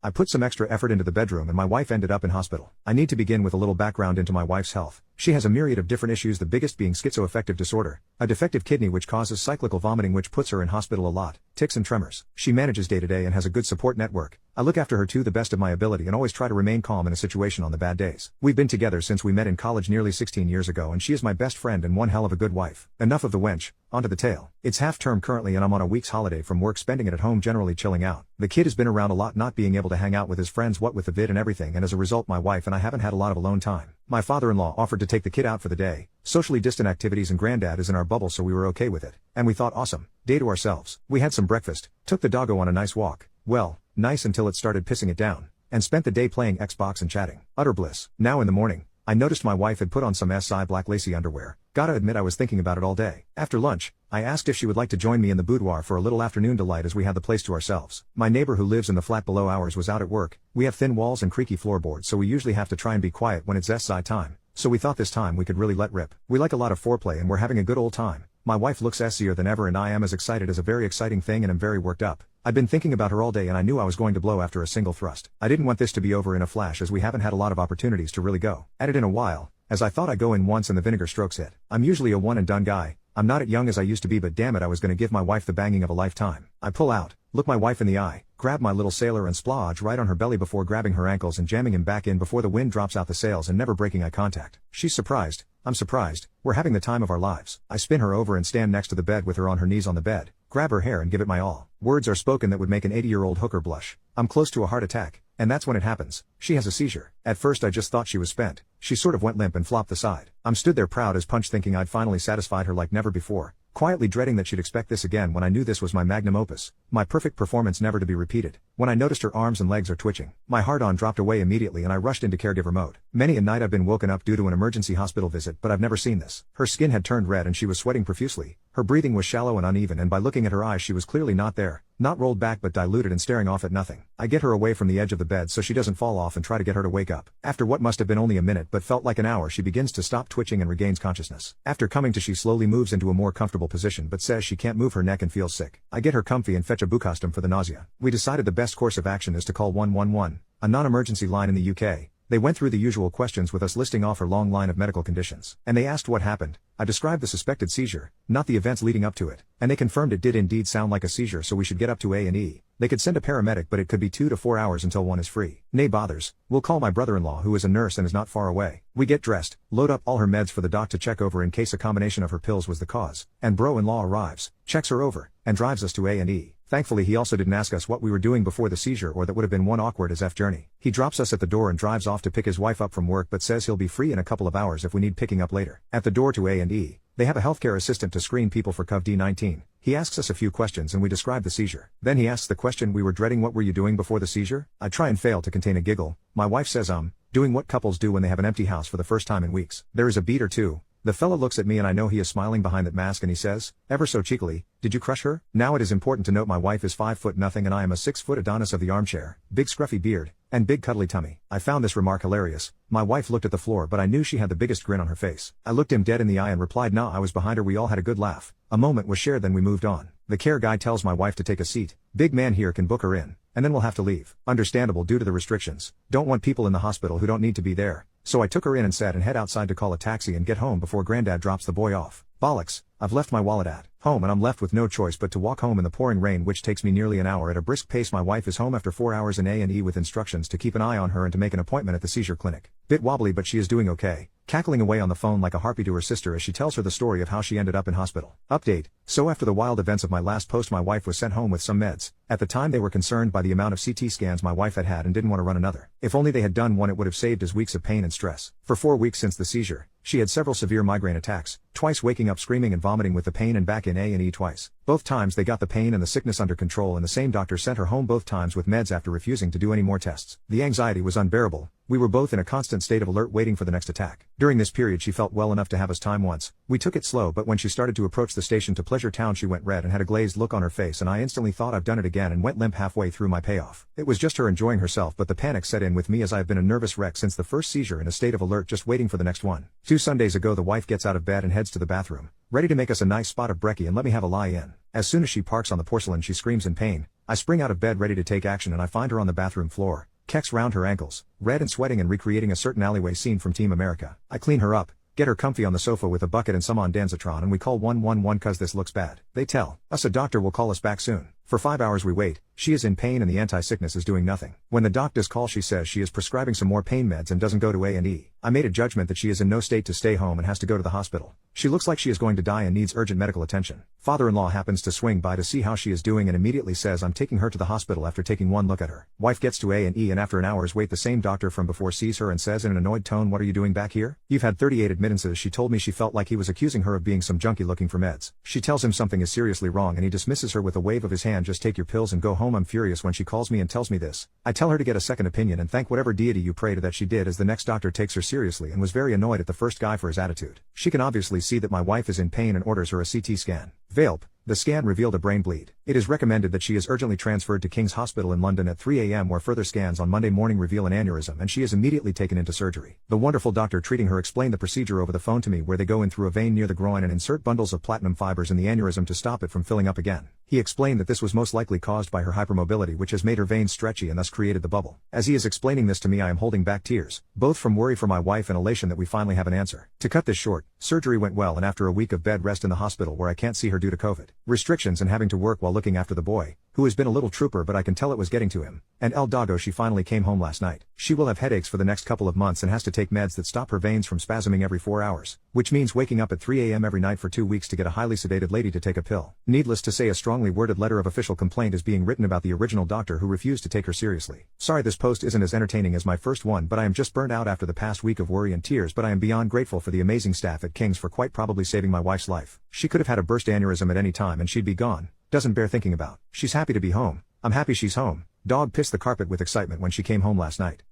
I put some extra effort into the bedroom and my wife ended up in hospital. I need to begin with a little background into my wife's health. She has a myriad of different issues, the biggest being schizoaffective disorder, a defective kidney which causes cyclical vomiting which puts her in hospital a lot, tics and tremors. She manages day to day and has a good support network. I look after her to the best of my ability and always try to remain calm in a situation on the bad days. We've been together since we met in college nearly 16 years ago and she is my best friend and one hell of a good wife. Enough of the wench, onto the tale. It's half term currently and I'm on a week's holiday from work, spending it at home generally chilling out. The kid has been around a lot, not being able to hang out with his friends what with the vid and everything, and as a result my wife and I haven't had a lot of alone time. My father-in-law offered to take the kid out for the day, socially distant activities, and granddad is in our bubble so we were okay with it. And we thought awesome, day to ourselves. We had some breakfast, took the doggo on a nice walk, well, nice until it started pissing it down, and spent the day playing Xbox and chatting. Utter bliss. Now in the morning, I noticed my wife had put on some SI black lacy underwear. Gotta admit I was thinking about it all day. After lunch, I asked if she would like to join me in the boudoir for a little afternoon delight as we had the place to ourselves. My neighbor who lives in the flat below ours was out at work. We have thin walls and creaky floorboards so we usually have to try and be quiet when it's SI time. So we thought this time we could really let rip. We like a lot of foreplay and we're having a good old time. My wife looks SCer than ever and I am as excited as a very exciting thing and am very worked up. I'd been thinking about her all day and I knew I was going to blow after a single thrust. I didn't want this to be over in a flash as we haven't had a lot of opportunities to really go at it in a while, as I thought I'd go in once and the vinegar strokes hit. I'm usually a one and done guy. I'm not as young as I used to be, but damn it I was gonna give my wife the banging of a lifetime. I pull out, look my wife in the eye, grab my little sailor and splodge right on her belly before grabbing her ankles and jamming him back in before the wind drops out the sails and never breaking eye contact. She's surprised, I'm surprised, we're having the time of our lives. I spin her over and stand next to the bed with her on her knees on the bed, grab her hair and give it my all. Words are spoken that would make an 80-year-old hooker blush. I'm close to a heart attack, and that's when it happens. She has a seizure. At first I just thought she was spent. She sort of went limp and flopped the side. I'm stood there proud as punch thinking I'd finally satisfied her like never before, quietly dreading that she'd expect this again when I knew this was my magnum opus, my perfect performance never to be repeated. When I noticed her arms and legs are twitching, my heart-on dropped away immediately and I rushed into caregiver mode. Many a night I've been woken up due to an emergency hospital visit, but I've never seen this. Her skin had turned red and she was sweating profusely. Her breathing was shallow and uneven and by looking at her eyes she was clearly not there, not rolled back but diluted and staring off at nothing. I get her away from the edge of the bed so she doesn't fall off and try to get her to wake up. After what must have been only a minute but felt like an hour she begins to stop twitching and regains consciousness. After coming to she slowly moves into a more comfortable position but says she can't move her neck and feels sick. I get her comfy and fetch a Bucostum for the nausea. We decided the best course of action is to call 111, a non-emergency line in the UK. They went through the usual questions with us listing off her long line of medical conditions. And they asked what happened. I described the suspected seizure, not the events leading up to it. And they confirmed it did indeed sound like a seizure so we should get up to A&E. They could send a paramedic but it could be 2 to 4 hours until one is free. Nay bothers, we'll call my brother-in-law who is a nurse and is not far away. We get dressed, load up all her meds for the doc to check over in case a combination of her pills was the cause. And bro-in-law arrives, checks her over, and drives us to A&E. Thankfully he also didn't ask us what we were doing before the seizure or that would have been one awkward as F journey. He drops us at the door and drives off to pick his wife up from work but says he'll be free in a couple of hours if we need picking up later. At the door to A&E, they have a healthcare assistant to screen people for COVID-19. He asks us a few questions and we describe the seizure. Then he asks the question we were dreading, what were you doing before the seizure? I try and fail to contain a giggle. My wife says doing what couples do when they have an empty house for the first time in weeks. There is a beat or two. The fella looks at me and I know he is smiling behind that mask and he says, ever so cheekily, did you crush her? Now it is important to note my wife is 5'0" and I am a 6' Adonis of the armchair, big scruffy beard, and big cuddly tummy. I found this remark hilarious. My wife looked at the floor but I knew she had the biggest grin on her face. I looked him dead in the eye and replied nah, I was behind her. We all had a good laugh. A moment was shared then we moved on. The care guy tells my wife to take a seat. Big man here can book her in, and then we'll have to leave. Understandable due to the restrictions. Don't want people in the hospital who don't need to be there. So I took her in and sat and head outside to call a taxi and get home before granddad drops the boy off. Bollocks, I've left my wallet at home and I'm left with no choice but to walk home in the pouring rain which takes me nearly an hour at a brisk pace. My wife is home after 4 hours in A&E with instructions to keep an eye on her and to make an appointment at the seizure clinic. Bit wobbly but she is doing okay, cackling away on the phone like a harpy to her sister as she tells her the story of how she ended up in hospital. Update, so after the wild events of my last post my wife was sent home with some meds. At the time they were concerned by the amount of CT scans my wife had had and didn't want to run another. If only they had done one it would have saved us weeks of pain and stress. For 4 weeks since the seizure, she had several severe migraine attacks, twice waking up screaming and vomiting with the pain and back in A&E twice. Both times they got the pain and the sickness under control and the same doctor sent her home both times with meds after refusing to do any more tests. The anxiety was unbearable. We were both in a constant state of alert waiting for the next attack. During this period she felt well enough to have us time once. We took it slow but when she started to approach the station to Pleasure Town she went red and had a glazed look on her face and I instantly thought I've done it again and went limp halfway through my payoff. It was just her enjoying herself but the panic set in with me as I have been a nervous wreck since the first seizure in a state of alert just waiting for the next one. 2 Sundays ago the wife gets out of bed and heads to the bathroom, ready to make us a nice spot of brekkie and let me have a lie in. As soon as she parks on the porcelain she screams in pain, I spring out of bed ready to take action and I find her on the bathroom floor, kecks round her ankles, red and sweating and recreating a certain alleyway scene from Team America. I clean her up, get her comfy on the sofa with a bucket and some ondansetron and we call 111 cause this looks bad. They tell us a doctor will call us back soon. For 5 hours we wait, she is in pain and the anti-sickness is doing nothing. When the doc does call she says she is prescribing some more pain meds and doesn't go to A&E. I made a judgment that she is in no state to stay home and has to go to the hospital. She looks like she is going to die and needs urgent medical attention. Father-in-law happens to swing by to see how she is doing and immediately says I'm taking her to the hospital after taking one look at her. Wife gets to A&E and after an hour's wait the same doctor from before sees her and says in an annoyed tone, "What are you doing back here? You've had 38 admittances." She told me she felt like he was accusing her of being some junkie looking for meds. She tells him something is seriously wrong and he dismisses her with a wave of his hand, "Just take your pills and go home." I'm furious when she calls me and tells me this. I tell her to get a second opinion and thank whatever deity you pray to that she did, as the next doctor takes her seriously and was very annoyed at the first guy for his attitude. She can obviously see that my wife is in pain and orders her a CT scan. Velp. The scan revealed a brain bleed. It is recommended that she is urgently transferred to King's Hospital in London at 3 a.m. where further scans on Monday morning reveal an aneurysm and she is immediately taken into surgery. The wonderful doctor treating her explained the procedure over the phone to me, where they go in through a vein near the groin and insert bundles of platinum fibers in the aneurysm to stop it from filling up again. He explained that this was most likely caused by her hypermobility, which has made her veins stretchy and thus created the bubble. As he is explaining this to me I am holding back tears, both from worry for my wife and elation that we finally have an answer. To cut this short, surgery went well and after a week of bed rest in the hospital where I can't see her due to COVID restrictions and having to work while looking after the boy, who has been a little trooper but I can tell it was getting to him, and El Doggo, she finally came home last night. She will have headaches for the next couple of months and has to take meds that stop her veins from spasming every 4 hours, which means waking up at 3 a.m. every night for 2 weeks to get a highly sedated lady to take a pill. Needless to say, a strongly worded letter of official complaint is being written about the original doctor who refused to take her seriously. Sorry this post isn't as entertaining as my first one, but I am just burnt out after the past week of worry and tears, but I am beyond grateful for the amazing staff at King's for quite probably saving my wife's life. She could have had a burst aneurysm at any time and she'd be gone. Doesn't bear thinking about. She's happy to be home. I'm happy she's home. Dog pissed the carpet with excitement when she came home last night.